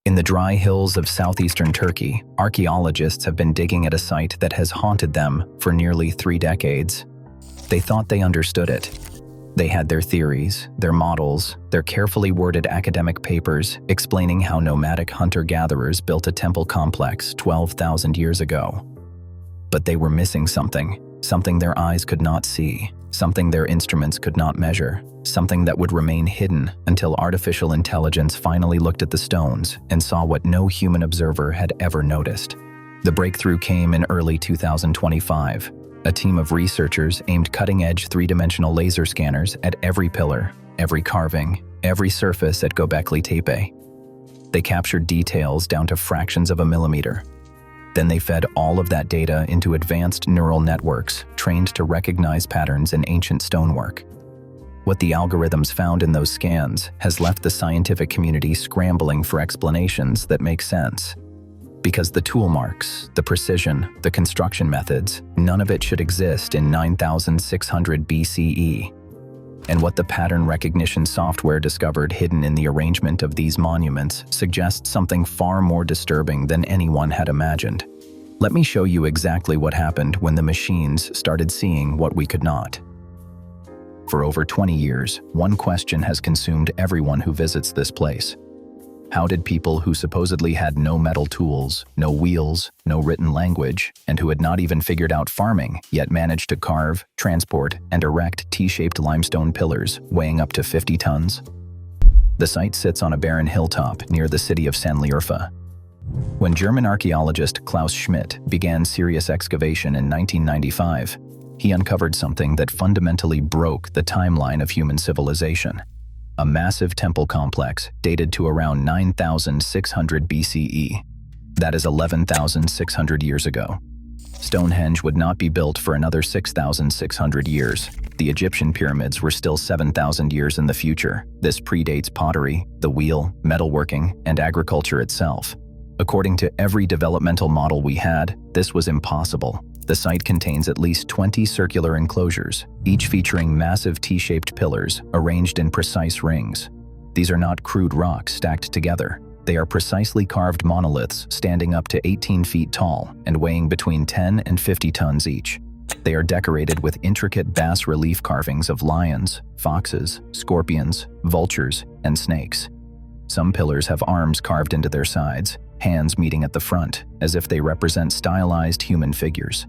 In the dry hills of southeastern Turkey, archaeologists have been digging at a site that has haunted them for nearly 3 decades. They thought they understood it. They had their theories, their models, their carefully worded academic papers explaining how nomadic hunter-gatherers built a temple complex 12,000 years ago. But they were missing something their eyes could not see, something their instruments could not measure, something that would remain hidden until artificial intelligence finally looked at the stones and saw what no human observer had ever noticed. The breakthrough came in early 2025. A team of researchers aimed cutting-edge 3-dimensional laser scanners at every pillar, every carving, every surface at Göbekli Tepe. They captured details down to fractions of a millimeter. Then they fed all of that data into advanced neural networks trained to recognize patterns in ancient stonework. What the algorithms found in those scans has left the scientific community scrambling for explanations that make sense. Because the tool marks, the precision, the construction methods, none of it should exist in 9600 BCE. And what the pattern recognition software discovered hidden in the arrangement of these monuments suggests something far more disturbing than anyone had imagined. Let me show you exactly what happened when the machines started seeing what we could not. For over 20 years, one question has consumed everyone who visits this place. How did people who supposedly had no metal tools, no wheels, no written language, and who had not even figured out farming, yet managed to carve, transport, and erect T-shaped limestone pillars weighing up to 50 tons? The site sits on a barren hilltop near the city of Sanliurfa. When German archaeologist Klaus Schmidt began serious excavation in 1995, he uncovered something that fundamentally broke the timeline of human civilization. A massive temple complex dated to around 9600 BCE. That is 11,600 years ago. Stonehenge would not be built for another 6,600 years. The Egyptian pyramids were still 7,000 years in the future. This predates pottery, the wheel, metalworking, and agriculture itself. According to every developmental model we had, this was impossible. The site contains at least 20 circular enclosures, each featuring massive T-shaped pillars arranged in precise rings. These are not crude rocks stacked together. They are precisely carved monoliths standing up to 18 feet tall and weighing between 10 and 50 tons each. They are decorated with intricate bas-relief carvings of lions, foxes, scorpions, vultures, and snakes. Some pillars have arms carved into their sides, hands meeting at the front, as if they represent stylized human figures.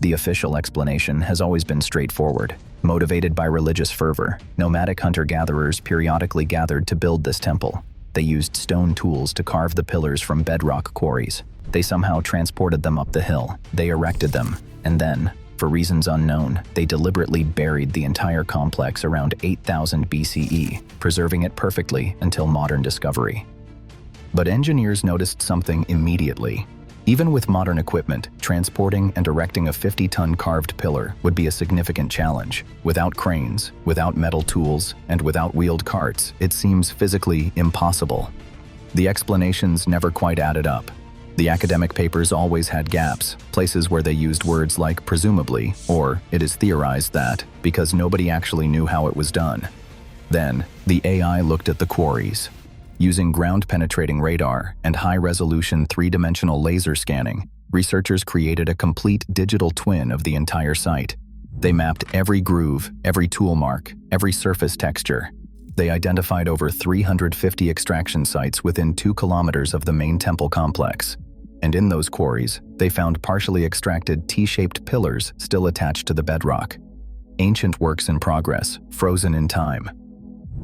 The official explanation has always been straightforward. Motivated by religious fervor, nomadic hunter-gatherers periodically gathered to build this temple. They used stone tools to carve the pillars from bedrock quarries. They somehow transported them up the hill. They erected them, and then, for reasons unknown, they deliberately buried the entire complex around 8000 BCE, preserving it perfectly until modern discovery. But engineers noticed something immediately. Even with modern equipment, transporting and erecting a 50-ton carved pillar would be a significant challenge. Without cranes, without metal tools, and without wheeled carts, it seems physically impossible. The explanations never quite added up. The academic papers always had gaps, places where they used words like presumably, or it is theorized that, because nobody actually knew how it was done. Then, the AI looked at the quarries. Using ground-penetrating radar and high-resolution 3-dimensional laser scanning, researchers created a complete digital twin of the entire site. They mapped every groove, every tool mark, every surface texture. They identified over 350 extraction sites within 2 kilometers of the main temple complex. And in those quarries, they found partially extracted T-shaped pillars still attached to the bedrock. Ancient works in progress, frozen in time.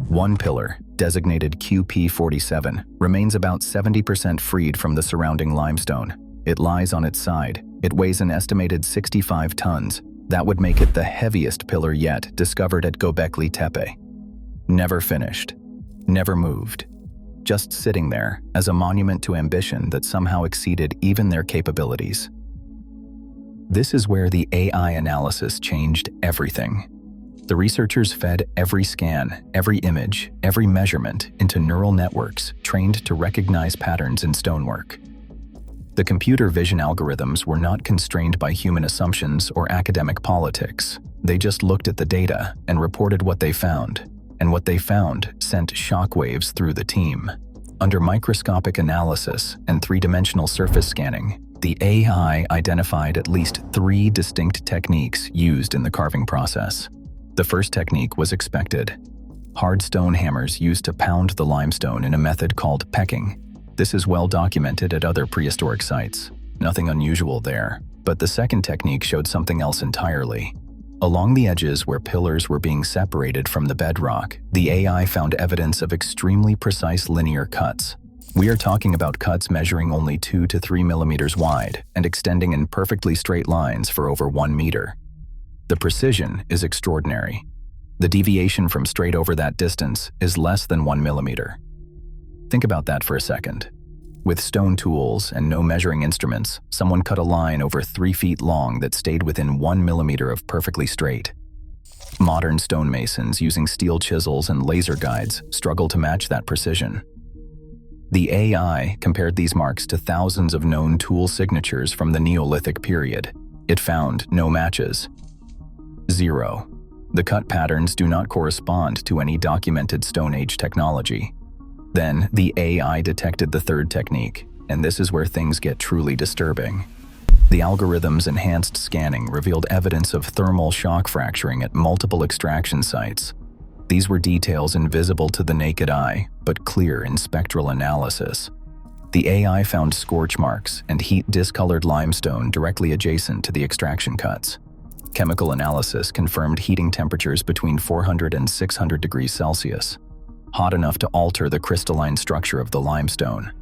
One pillar, designated QP47, remains about 70% freed from the surrounding limestone. It lies on its side. It weighs an estimated 65 tons. That would make it the heaviest pillar yet discovered at Göbekli Tepe. Never finished. Never moved. Just sitting there as a monument to ambition that somehow exceeded even their capabilities. This is where the AI analysis changed everything. The researchers fed every scan, every image, every measurement into neural networks trained to recognize patterns in stonework. The computer vision algorithms were not constrained by human assumptions or academic politics. They just looked at the data and reported what they found. And what they found sent shockwaves through the team. Under microscopic analysis and three-dimensional surface scanning, the AI identified at least 3 distinct techniques used in the carving process. The first technique was expected. Hard stone hammers used to pound the limestone in a method called pecking. This is well documented at other prehistoric sites. Nothing unusual there. But the second technique showed something else entirely. Along the edges where pillars were being separated from the bedrock, the AI found evidence of extremely precise linear cuts. We are talking about cuts measuring only 2 to 3 millimeters wide and extending in perfectly straight lines for over 1 meter. The precision is extraordinary. The deviation from straight over that distance is less than 1 millimeter. Think about that for a second. With stone tools and no measuring instruments, someone cut a line over 3 feet long that stayed within 1 millimeter of perfectly straight. Modern stonemasons using steel chisels and laser guides struggle to match that precision. The AI compared these marks to thousands of known tool signatures from the Neolithic period. It found no matches. 0. The cut patterns do not correspond to any documented Stone Age technology. Then, the AI detected the third technique, and this is where things get truly disturbing. The algorithm's enhanced scanning revealed evidence of thermal shock fracturing at multiple extraction sites. These were details invisible to the naked eye, but clear in spectral analysis. The AI found scorch marks and heat-discolored limestone directly adjacent to the extraction cuts. Chemical analysis confirmed heating temperatures between 400 and 600 degrees Celsius. Hot enough to alter the crystalline structure of the limestone.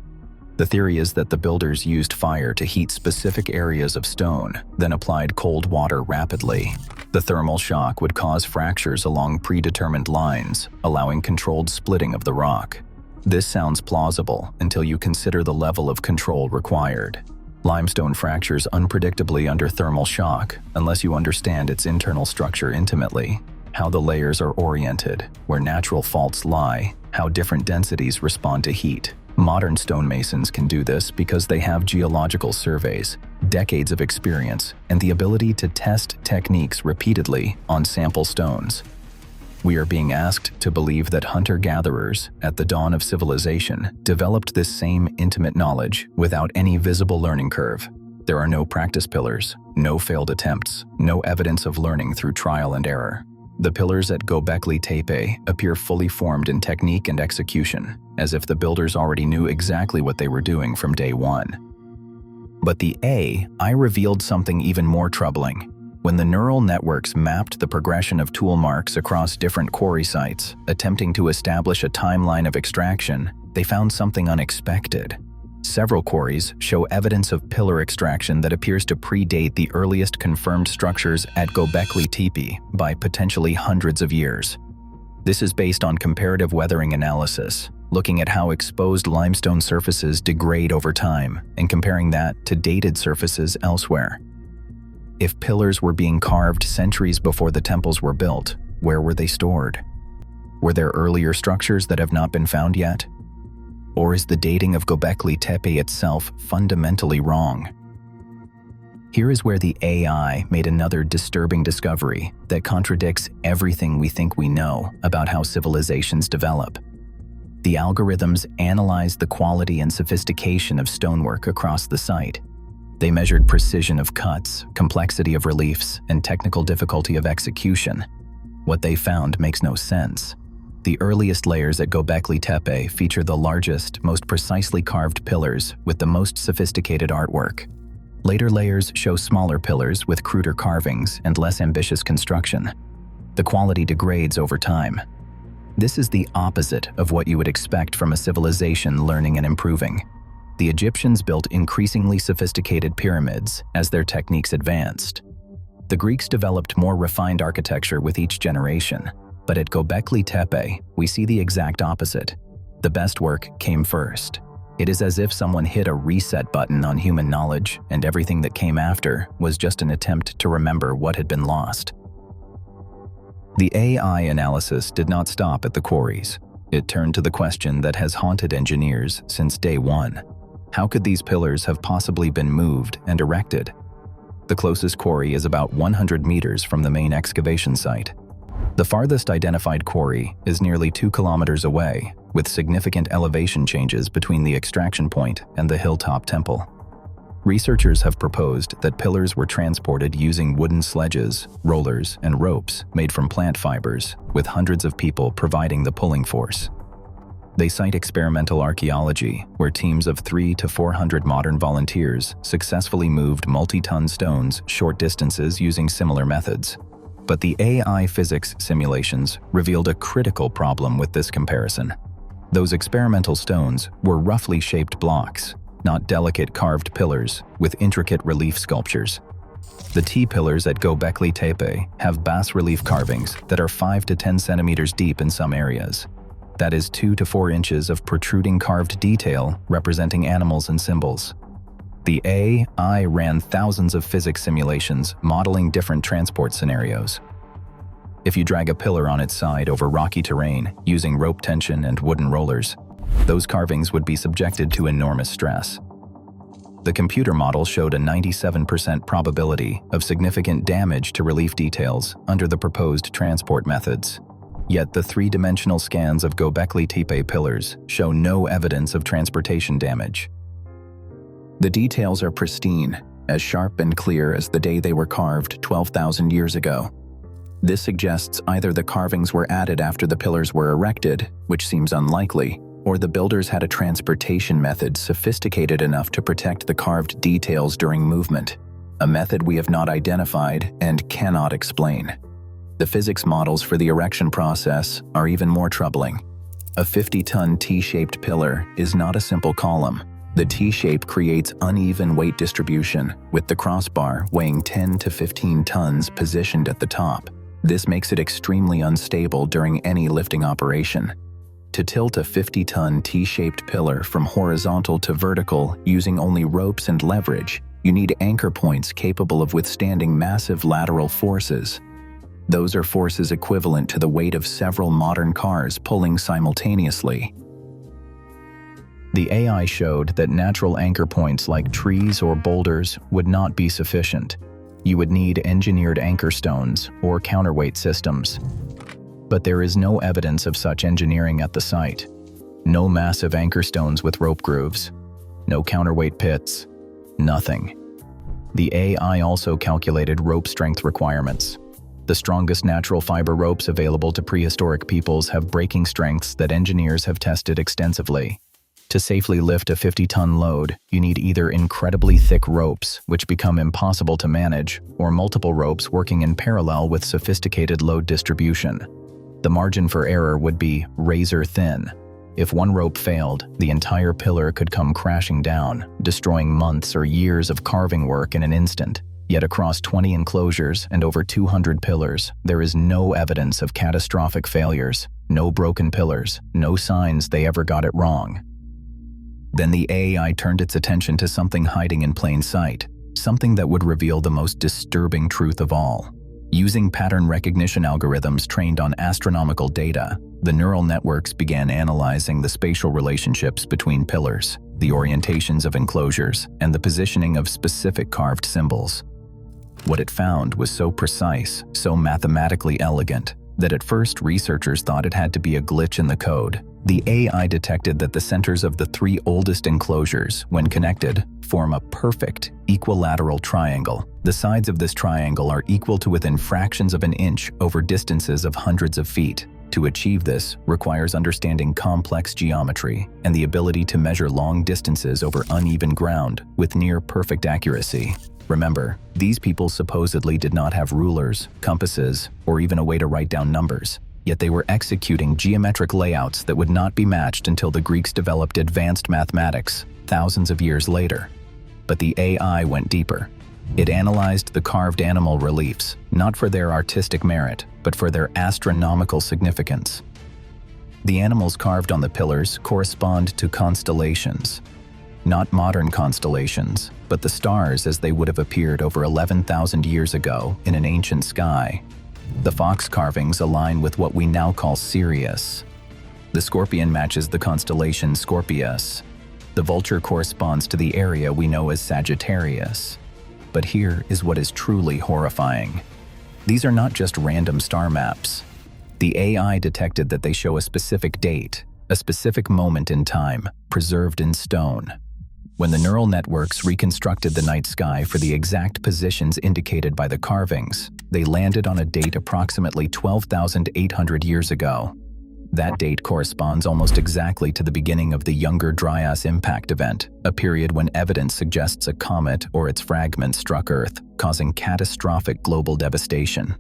The theory is that the builders used fire to heat specific areas of stone, then applied cold water rapidly. The thermal shock would cause fractures along predetermined lines, allowing controlled splitting of the rock. This sounds plausible until you consider the level of control required. Limestone fractures unpredictably under thermal shock unless you understand its internal structure intimately. How the layers are oriented, where natural faults lie, how different densities respond to heat. Modern stonemasons can do this because they have geological surveys, decades of experience, and the ability to test techniques repeatedly on sample stones. We are being asked to believe that hunter-gatherers, at the dawn of civilization, developed this same intimate knowledge without any visible learning curve. There are no practice pillars, no failed attempts, no evidence of learning through trial and error. The pillars at Göbekli Tepe appear fully formed in technique and execution, as if the builders already knew exactly what they were doing from day one. But the AI revealed something even more troubling. When the neural networks mapped the progression of tool marks across different quarry sites, attempting to establish a timeline of extraction, they found something unexpected. Several quarries show evidence of pillar extraction that appears to predate the earliest confirmed structures at Göbekli Tepe by potentially hundreds of years. This is based on comparative weathering analysis, looking at how exposed limestone surfaces degrade over time and comparing that to dated surfaces elsewhere. If pillars were being carved centuries before the temples were built, where were they stored? Were there earlier structures that have not been found yet? Or is the dating of Göbekli Tepe itself fundamentally wrong? Here is where the AI made another disturbing discovery that contradicts everything we think we know about how civilizations develop. The algorithms analyzed the quality and sophistication of stonework across the site. They measured precision of cuts, complexity of reliefs, and technical difficulty of execution. What they found makes no sense. The earliest layers at Göbekli Tepe feature the largest, most precisely carved pillars with the most sophisticated artwork. Later layers show smaller pillars with cruder carvings and less ambitious construction. The quality degrades over time. This is the opposite of what you would expect from a civilization learning and improving. The Egyptians built increasingly sophisticated pyramids as their techniques advanced. The Greeks developed more refined architecture with each generation. But at Göbekli Tepe, we see the exact opposite. The best work came first. It is as if someone hit a reset button on human knowledge, and everything that came after was just an attempt to remember what had been lost. The AI analysis did not stop at the quarries. It turned to the question that has haunted engineers since day one. How could these pillars have possibly been moved and erected? The closest quarry is about 100 meters from the main excavation site. The farthest identified quarry is nearly 2 kilometers away, with significant elevation changes between the extraction point and the hilltop temple. Researchers have proposed that pillars were transported using wooden sledges, rollers, and ropes made from plant fibers, with hundreds of people providing the pulling force. They cite experimental archaeology, where teams of 300 to 400 modern volunteers successfully moved multi-ton stones short distances using similar methods. But the AI physics simulations revealed a critical problem with this comparison. Those experimental stones were roughly shaped blocks, not delicate carved pillars with intricate relief sculptures. The T-pillars at Göbekli Tepe have bas-relief carvings that are 5 to 10 centimeters deep in some areas. That is 2 to 4 inches of protruding carved detail representing animals and symbols. The AI ran thousands of physics simulations modeling different transport scenarios. If you drag a pillar on its side over rocky terrain using rope tension and wooden rollers, those carvings would be subjected to enormous stress. The computer model showed a 97% probability of significant damage to relief details under the proposed transport methods. Yet the three-dimensional scans of Göbekli Tepe pillars show no evidence of transportation damage. The details are pristine, as sharp and clear as the day they were carved 12,000 years ago. This suggests either the carvings were added after the pillars were erected, which seems unlikely, or the builders had a transportation method sophisticated enough to protect the carved details during movement, a method we have not identified and cannot explain. The physics models for the erection process are even more troubling. A 50-ton T-shaped pillar is not a simple column. The T-shape creates uneven weight distribution, with the crossbar weighing 10 to 15 tons positioned at the top. This makes it extremely unstable during any lifting operation. To tilt a 50-ton T-shaped pillar from horizontal to vertical using only ropes and leverage, you need anchor points capable of withstanding massive lateral forces. Those are forces equivalent to the weight of several modern cars pulling simultaneously. The AI showed that natural anchor points like trees or boulders would not be sufficient. You would need engineered anchor stones or counterweight systems. But there is no evidence of such engineering at the site. No massive anchor stones with rope grooves. No counterweight pits. Nothing. The AI also calculated rope strength requirements. The strongest natural fiber ropes available to prehistoric peoples have breaking strengths that engineers have tested extensively. To safely lift a 50-ton load, you need either incredibly thick ropes, which become impossible to manage, or multiple ropes working in parallel with sophisticated load distribution. The margin for error would be razor thin. If one rope failed, the entire pillar could come crashing down, destroying months or years of carving work in an instant. Yet across 20 enclosures and over 200 pillars, there is no evidence of catastrophic failures, no broken pillars, no signs they ever got it wrong. Then the AI turned its attention to something hiding in plain sight, something that would reveal the most disturbing truth of all. Using pattern recognition algorithms trained on astronomical data, the neural networks began analyzing the spatial relationships between pillars, the orientations of enclosures, and the positioning of specific carved symbols. What it found was so precise, so mathematically elegant, that at first researchers thought it had to be a glitch in the code. The AI detected that the centers of the 3 oldest enclosures, when connected, form a perfect equilateral triangle. The sides of this triangle are equal to within fractions of an inch over distances of hundreds of feet. To achieve this requires understanding complex geometry and the ability to measure long distances over uneven ground with near-perfect accuracy. Remember, these people supposedly did not have rulers, compasses, or even a way to write down numbers. Yet they were executing geometric layouts that would not be matched until the Greeks developed advanced mathematics thousands of years later. But the AI went deeper. It analyzed the carved animal reliefs, not for their artistic merit, but for their astronomical significance. The animals carved on the pillars correspond to constellations. Not modern constellations, but the stars as they would have appeared over 11,000 years ago in an ancient sky. The fox carvings align with what we now call Sirius. The scorpion matches the constellation Scorpius. The vulture corresponds to the area we know as Sagittarius. But here is what is truly horrifying. These are not just random star maps. The AI detected that they show a specific date, a specific moment in time, preserved in stone. When the neural networks reconstructed the night sky for the exact positions indicated by the carvings, they landed on a date approximately 12,800 years ago. That date corresponds almost exactly to the beginning of the Younger Dryas impact event, a period when evidence suggests a comet or its fragments struck Earth, causing catastrophic global devastation.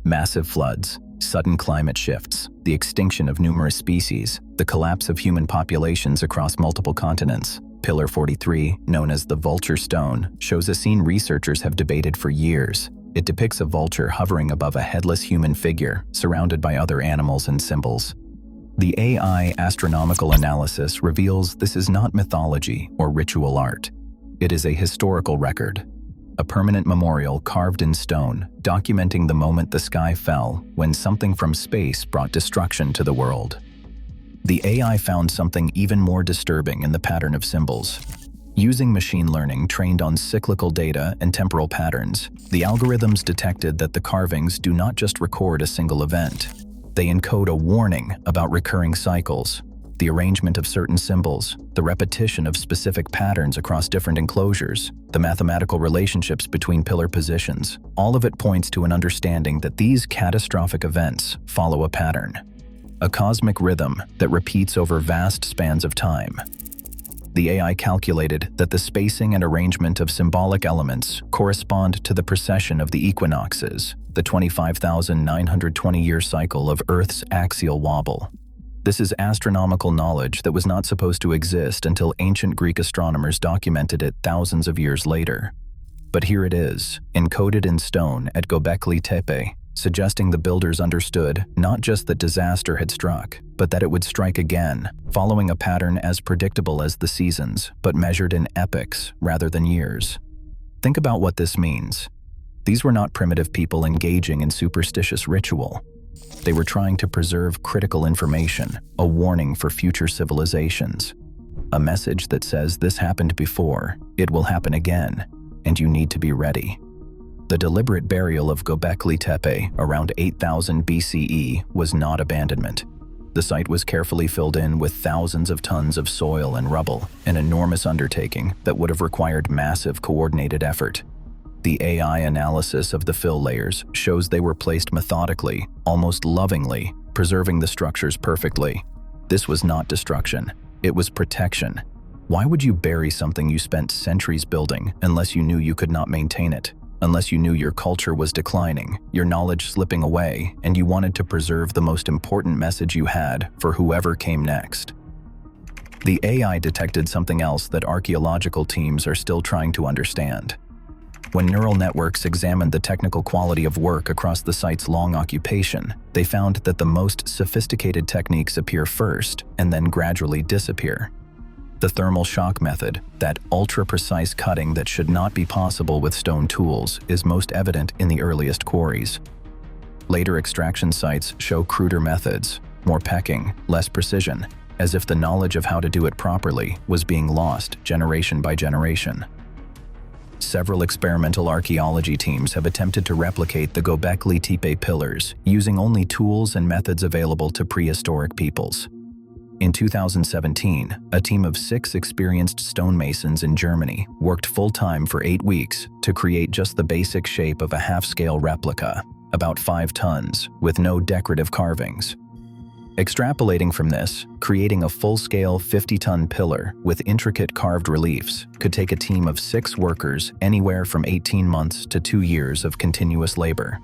Massive floods, sudden climate shifts, the extinction of numerous species, the collapse of human populations across multiple continents. Pillar 43, known as the Vulture Stone, shows a scene researchers have debated for years. It depicts a vulture hovering above a headless human figure, surrounded by other animals and symbols. The AI astronomical analysis reveals this is not mythology or ritual art. It is a historical record, a permanent memorial carved in stone, documenting the moment the sky fell when something from space brought destruction to the world. The AI found something even more disturbing in the pattern of symbols. Using machine learning trained on cyclical data and temporal patterns, the algorithms detected that the carvings do not just record a single event. They encode a warning about recurring cycles, the arrangement of certain symbols, the repetition of specific patterns across different enclosures, the mathematical relationships between pillar positions. All of it points to an understanding that these catastrophic events follow a pattern, a cosmic rhythm that repeats over vast spans of time. The AI calculated that the spacing and arrangement of symbolic elements correspond to the precession of the equinoxes, the 25,920-year cycle of Earth's axial wobble. This is astronomical knowledge that was not supposed to exist until ancient Greek astronomers documented it thousands of years later. But here it is, encoded in stone at Göbekli Tepe, suggesting the builders understood not just that disaster had struck, but that it would strike again, following a pattern as predictable as the seasons, but measured in epochs rather than years. Think about what this means. These were not primitive people engaging in superstitious ritual. They were trying to preserve critical information, a warning for future civilizations. A message that says this happened before, it will happen again, and you need to be ready. The deliberate burial of Göbekli Tepe around 8000 BCE was not abandonment. The site was carefully filled in with thousands of tons of soil and rubble, an enormous undertaking that would have required massive coordinated effort. The AI analysis of the fill layers shows they were placed methodically, almost lovingly, preserving the structures perfectly. This was not destruction, it was protection. Why would you bury something you spent centuries building unless you knew you could not maintain it? Unless you knew your culture was declining, your knowledge slipping away, and you wanted to preserve the most important message you had for whoever came next. The AI detected something else that archaeological teams are still trying to understand. When neural networks examined the technical quality of work across the site's long occupation, they found that the most sophisticated techniques appear first and then gradually disappear. The thermal shock method, that ultra-precise cutting that should not be possible with stone tools, is most evident in the earliest quarries. Later extraction sites show cruder methods, more pecking, less precision, as if the knowledge of how to do it properly was being lost generation by generation. Several experimental archaeology teams have attempted to replicate the Göbekli Tepe pillars using only tools and methods available to prehistoric peoples. In 2017, a team of 6 experienced stonemasons in Germany worked full-time for 8 weeks to create just the basic shape of a half-scale replica, about 5 tons, with no decorative carvings. Extrapolating from this, creating a full-scale 50-ton pillar with intricate carved reliefs could take a team of 6 workers anywhere from 18 months to 2 years of continuous labor.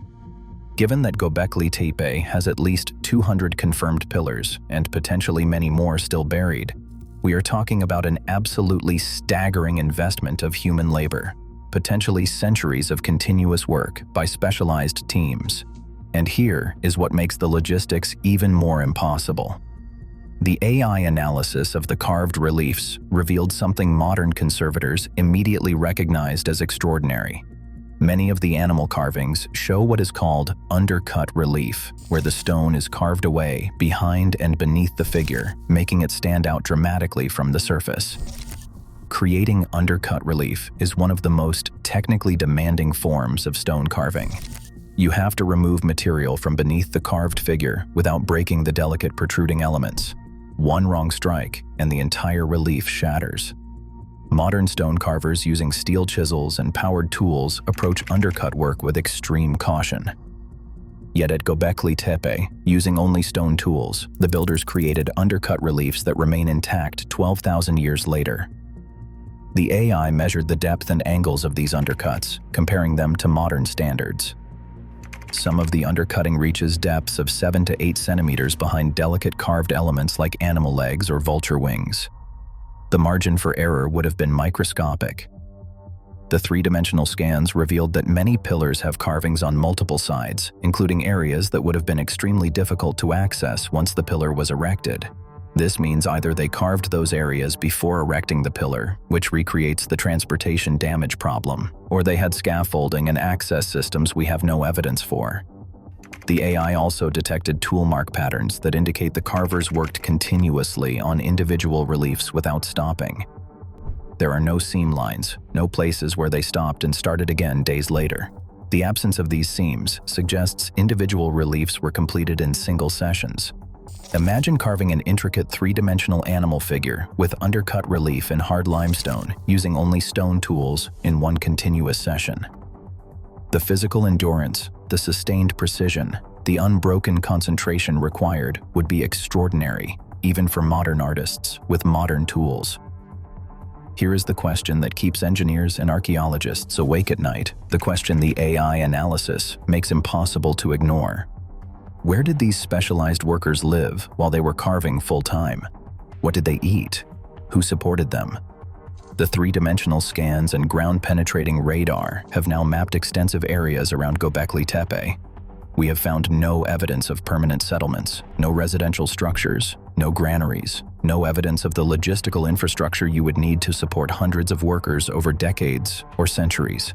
Given that Göbekli Tepe has at least 200 confirmed pillars and potentially many more still buried, we are talking about an absolutely staggering investment of human labor, potentially centuries of continuous work by specialized teams. And here is what makes the logistics even more impossible. The AI analysis of the carved reliefs revealed something modern conservators immediately recognized as extraordinary. Many of the animal carvings show what is called undercut relief, where the stone is carved away behind and beneath the figure, making it stand out dramatically from the surface. Creating undercut relief is one of the most technically demanding forms of stone carving. You have to remove material from beneath the carved figure without breaking the delicate protruding elements. One wrong strike, and the entire relief shatters. Modern stone carvers using steel chisels and powered tools approach undercut work with extreme caution. Yet at Göbekli Tepe, using only stone tools, the builders created undercut reliefs that remain intact 12,000 years later. The AI measured the depth and angles of these undercuts, comparing them to modern standards. Some of the undercutting reaches depths of 7 to 8 centimeters behind delicate carved elements like animal legs or vulture wings. The margin for error would have been microscopic. The three-dimensional scans revealed that many pillars have carvings on multiple sides, including areas that would have been extremely difficult to access once the pillar was erected. This means either they carved those areas before erecting the pillar, which recreates the transportation damage problem, or they had scaffolding and access systems we have no evidence for. The AI also detected tool mark patterns that indicate the carvers worked continuously on individual reliefs without stopping. There are no seam lines, no places where they stopped and started again days later. The absence of these seams suggests individual reliefs were completed in single sessions. Imagine carving an intricate three-dimensional animal figure with undercut relief in hard limestone using only stone tools in one continuous session. The physical endurance, the sustained precision, the unbroken concentration required would be extraordinary, even for modern artists with modern tools. Here is the question that keeps engineers and archaeologists awake at night, the question the AI analysis makes impossible to ignore. Where did these specialized workers live while they were carving full-time? What did they eat? Who supported them? The three-dimensional scans and ground-penetrating radar have now mapped extensive areas around Göbekli Tepe. We have found no evidence of permanent settlements, no residential structures, no granaries, no evidence of the logistical infrastructure you would need to support hundreds of workers over decades or centuries.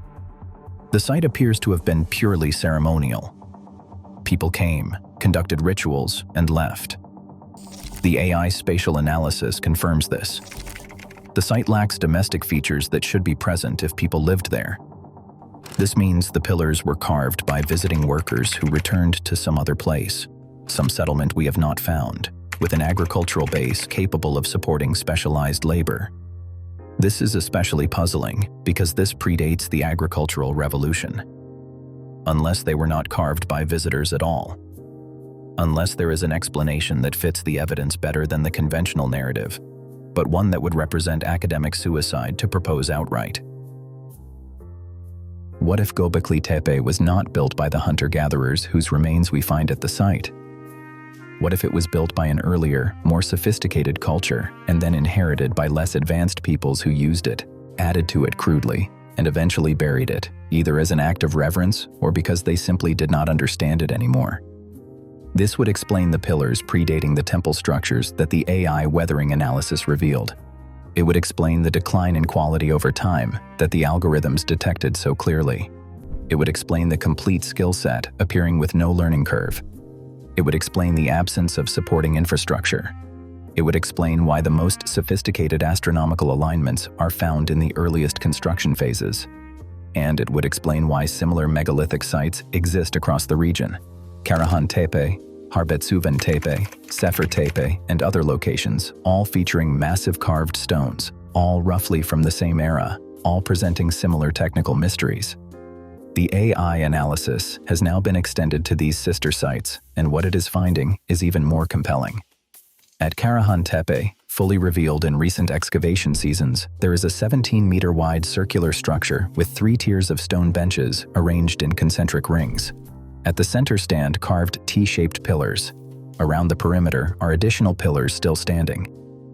The site appears to have been purely ceremonial. People came, conducted rituals, and left. The AI spatial analysis confirms this. The site lacks domestic features that should be present if people lived there. This means the pillars were carved by visiting workers who returned to some other place, some settlement we have not found, with an agricultural base capable of supporting specialized labor. This is especially puzzling because this predates the agricultural revolution. Unless they were not carved by visitors at all. Unless there is an explanation that fits the evidence better than the conventional narrative, but one that would represent academic suicide to propose outright. What if Göbekli Tepe was not built by the hunter-gatherers whose remains we find at the site? What if it was built by an earlier, more sophisticated culture and then inherited by less advanced peoples who used it, added to it crudely, and eventually buried it, either as an act of reverence or because they simply did not understand it anymore? This would explain the pillars predating the temple structures that the AI weathering analysis revealed. It would explain the decline in quality over time that the algorithms detected so clearly. It would explain the complete skill set appearing with no learning curve. It would explain the absence of supporting infrastructure. It would explain why the most sophisticated astronomical alignments are found in the earliest construction phases. And it would explain why similar megalithic sites exist across the region. Karahan Tepe, Harbetsuven Tepe, Sefer Tepe, and other locations, all featuring massive carved stones, all roughly from the same era, all presenting similar technical mysteries. The AI analysis has now been extended to these sister sites, and what it is finding is even more compelling. At Karahan Tepe, fully revealed in recent excavation seasons, there is a 17-meter-wide circular structure with 3 tiers of stone benches arranged in concentric rings. At the center stand carved T-shaped pillars. Around the perimeter are additional pillars still standing.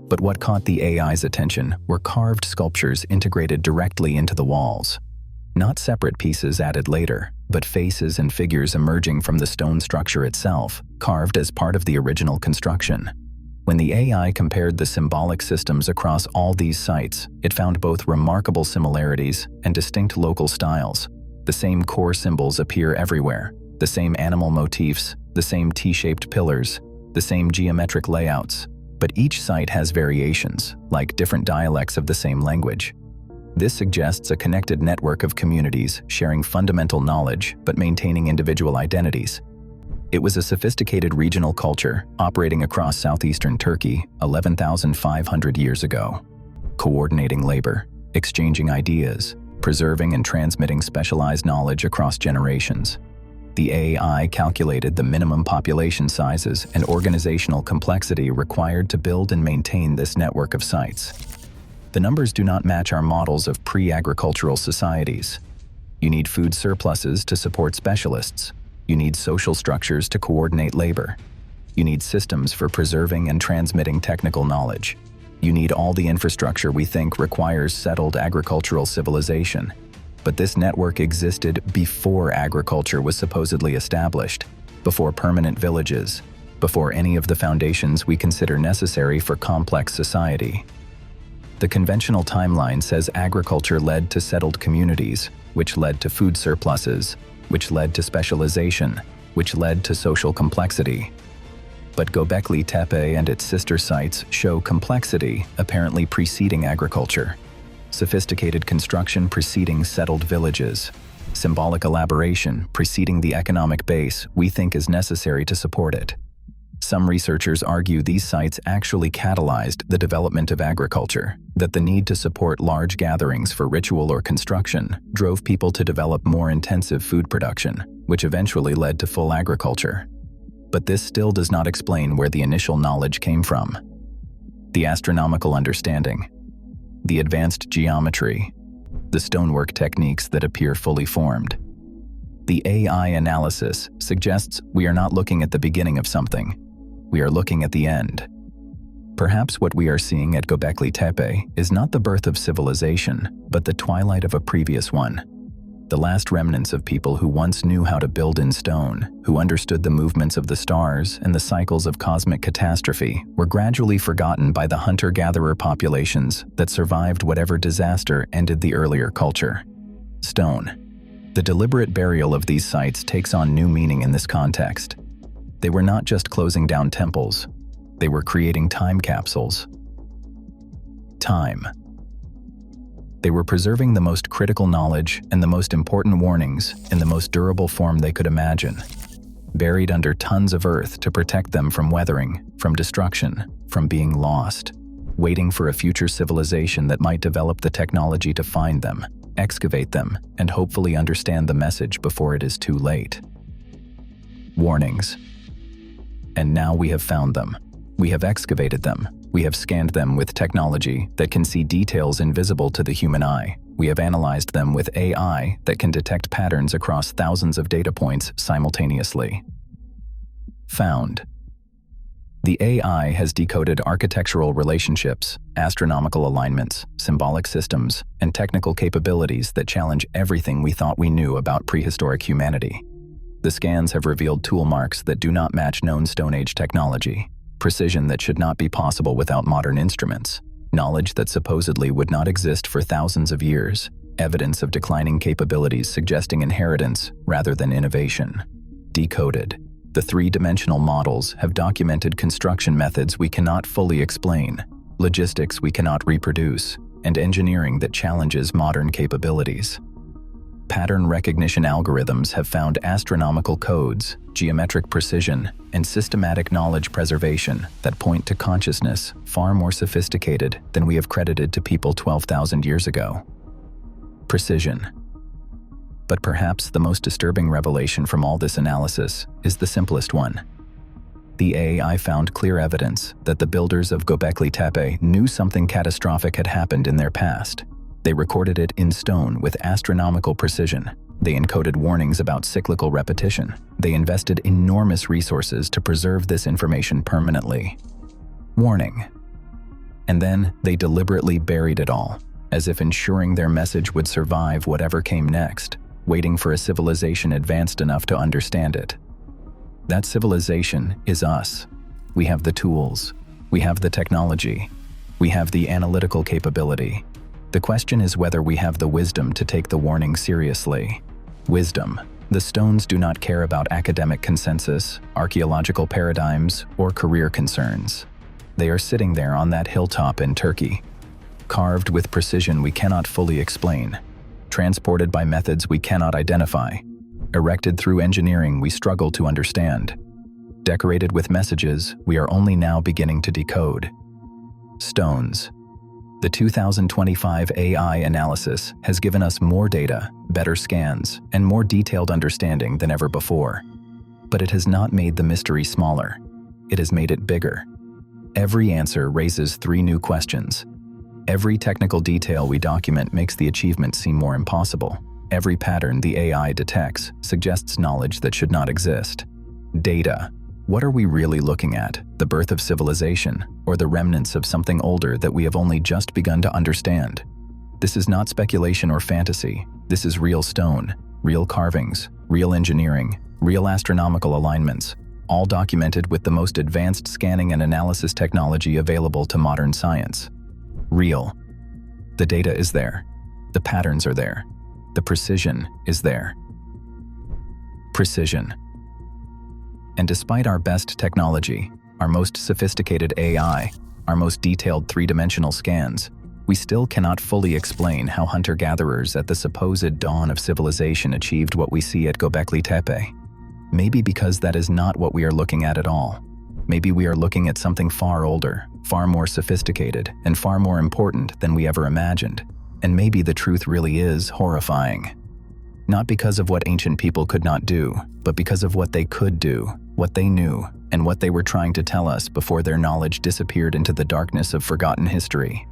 But what caught the AI's attention were carved sculptures integrated directly into the walls. Not separate pieces added later, but faces and figures emerging from the stone structure itself, carved as part of the original construction. When the AI compared the symbolic systems across all these sites, it found both remarkable similarities and distinct local styles. The same core symbols appear everywhere. The same animal motifs, the same T-shaped pillars, the same geometric layouts, but each site has variations, like different dialects of the same language. This suggests a connected network of communities sharing fundamental knowledge but maintaining individual identities. It was a sophisticated regional culture operating across southeastern Turkey 11,500 years ago, coordinating labor, exchanging ideas, preserving and transmitting specialized knowledge across generations. The AI calculated the minimum population sizes and organizational complexity required to build and maintain this network of sites. The numbers do not match our models of pre-agricultural societies. You need food surpluses to support specialists. You need social structures to coordinate labor. You need systems for preserving and transmitting technical knowledge. You need all the infrastructure we think requires settled agricultural civilization. But this network existed before agriculture was supposedly established, before permanent villages, before any of the foundations we consider necessary for complex society. The conventional timeline says agriculture led to settled communities, which led to food surpluses, which led to specialization, which led to social complexity. But Göbekli Tepe and its sister sites show complexity apparently preceding agriculture. Sophisticated construction preceding settled villages, symbolic elaboration preceding the economic base we think is necessary to support it. Some researchers argue these sites actually catalyzed the development of agriculture, that the need to support large gatherings for ritual or construction drove people to develop more intensive food production, which eventually led to full agriculture. But this still does not explain where the initial knowledge came from. The astronomical understanding, the advanced geometry, the stonework techniques that appear fully formed. The AI analysis suggests we are not looking at the beginning of something, we are looking at the end. Perhaps what we are seeing at Göbekli Tepe is not the birth of civilization, but the twilight of a previous one. The last remnants of people who once knew how to build in stone, who understood the movements of the stars and the cycles of cosmic catastrophe, were gradually forgotten by the hunter-gatherer populations that survived whatever disaster ended the earlier culture. Stone. The deliberate burial of these sites takes on new meaning in this context. They were not just closing down temples, they were creating time capsules. Time. They were preserving the most critical knowledge and the most important warnings in the most durable form they could imagine, buried under tons of earth to protect them from weathering, from destruction, from being lost, waiting for a future civilization that might develop the technology to find them, excavate them, and hopefully understand the message before it is too late. Warnings. And now we have found them. We have excavated them. We have scanned them with technology that can see details invisible to the human eye. We have analyzed them with AI that can detect patterns across thousands of data points simultaneously. Found. The AI has decoded architectural relationships, astronomical alignments, symbolic systems, and technical capabilities that challenge everything we thought we knew about prehistoric humanity. The scans have revealed tool marks that do not match known Stone Age technology, precision that should not be possible without modern instruments, knowledge that supposedly would not exist for thousands of years, evidence of declining capabilities suggesting inheritance rather than innovation. Decoded. The three-dimensional models have documented construction methods we cannot fully explain, logistics we cannot reproduce, and engineering that challenges modern capabilities. Pattern recognition algorithms have found astronomical codes, geometric precision, and systematic knowledge preservation that point to consciousness far more sophisticated than we have credited to people 12,000 years ago. Precision. But perhaps the most disturbing revelation from all this analysis is the simplest one. The AI found clear evidence that the builders of Göbekli Tepe knew something catastrophic had happened in their past. They recorded it in stone with astronomical precision. They encoded warnings about cyclical repetition. They invested enormous resources to preserve this information permanently. Warning. And then they deliberately buried it all, as if ensuring their message would survive whatever came next, waiting for a civilization advanced enough to understand it. That civilization is us. We have the tools. We have the technology. We have the analytical capability. The question is whether we have the wisdom to take the warning seriously. Wisdom. The stones do not care about academic consensus, archaeological paradigms, or career concerns. They are sitting there on that hilltop in Turkey. carved with precision we cannot fully explain, transported by methods we cannot identify, erected through engineering we struggle to understand, decorated with messages we are only now beginning to decode. Stones. The 2025 AI analysis has given us more data, better scans, and more detailed understanding than ever before. But it has not made the mystery smaller. It has made it bigger. Every answer raises 3 new questions. Every technical detail we document makes the achievement seem more impossible. Every pattern the AI detects suggests knowledge that should not exist. Data. What are we really looking at? The birth of civilization, or the remnants of something older that we have only just begun to understand? This is not speculation or fantasy. This is real stone, real carvings, real engineering, real astronomical alignments, all documented with the most advanced scanning and analysis technology available to modern science. Real. The data is there. The patterns are there. The precision is there. Precision. And despite our best technology, our most sophisticated AI, our most detailed 3-dimensional scans, we still cannot fully explain how hunter-gatherers at the supposed dawn of civilization achieved what we see at Göbekli Tepe. Maybe because that is not what we are looking at all. Maybe we are looking at something far older, far more sophisticated, and far more important than we ever imagined. And maybe the truth really is horrifying. Not because of what ancient people could not do, but because of what they could do, what they knew, and what they were trying to tell us before their knowledge disappeared into the darkness of forgotten history.